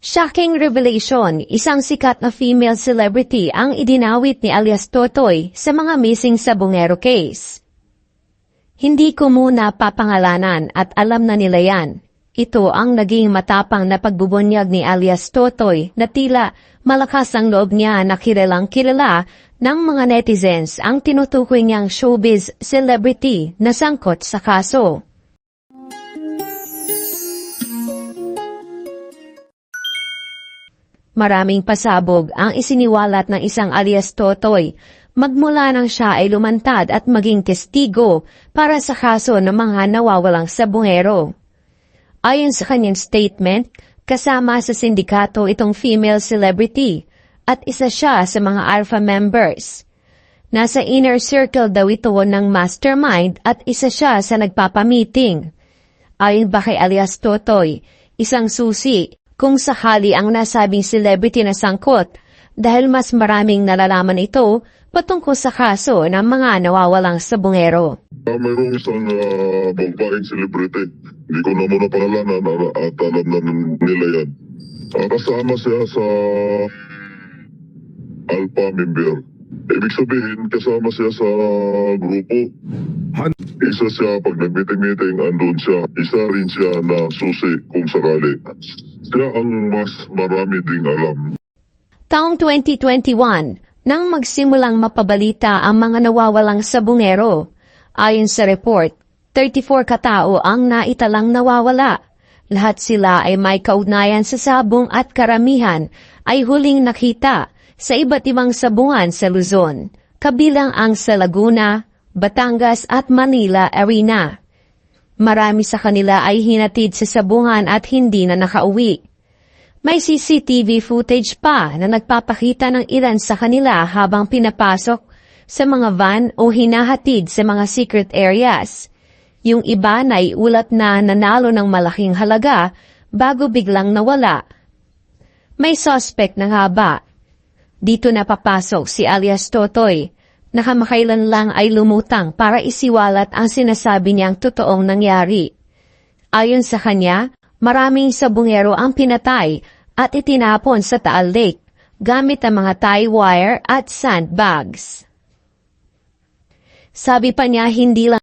Shocking revelation, isang sikat na female celebrity ang idinawit ni alias Totoy sa mga missing sabongero case. Hindi ko muna papangalanan at alam na nila yan. Ito ang naging matapang na pagbubunyag ni alias Totoy na tila malakas ang loob niya na kilalang kilala ng mga netizens ang tinutukoy niyang showbiz celebrity na sangkot sa kaso. Maraming pasabog ang isiniwalat ng isang alias Totoy magmula nang siya ay lumantad at maging testigo para sa kaso ng mga nawawalang sabongero. Ayon sa kanyang statement, kasama sa sindikato itong female celebrity at isa siya sa mga alpha members. Nasa inner circle daw ito ng mastermind at isa siya sa nagpapamiting. Ayon ba kay alias Totoy, isang susi kung sakali ang nasabing celebrity na sangkot dahil mas maraming nalalaman ito patungkol sa kaso ng mga nawawalang sabongero. Mayroong isang babaeng celebrity. Hindi ko na muna pangalanan at alam na nila yan. Kasama siya sa alpha member. Ibig sabihin, kasama siya sa grupo. Isa siya, pag nag-meeting-meeting, andun siya. Isa rin siya na susi kung sakali. Siya ang mas marami ding alam. Taong 2021, nang magsimulang mapabalita ang mga nawawalang sabongero. Ayon sa report, 34 katao ang naitalang nawawala. Lahat sila ay may kaugnayan sa sabong at karamihan ay huling nakita sa iba't ibang sabungan sa Luzon, kabilang ang sa Laguna, Batangas at Manila Arena. Marami sa kanila ay hinatid sa sabungan at hindi na nakauwi. May CCTV footage pa na nagpapakita ng ilan sa kanila habang pinapasok sa mga van o hinahatid sa mga secret areas. Yung iba na iulat na nanalo ng malaking halaga bago biglang nawala. May suspect na nga ba? Dito na papasok si alias Totoy, na kamakailan lang ay lumutang para isiwalat ang sinasabi niyang totoong nangyari. Ayon sa kanya, maraming sabongero ang pinatay at itinapon sa Taal Lake gamit ang mga tie wire at sandbags. Sabi pa niya hindi lang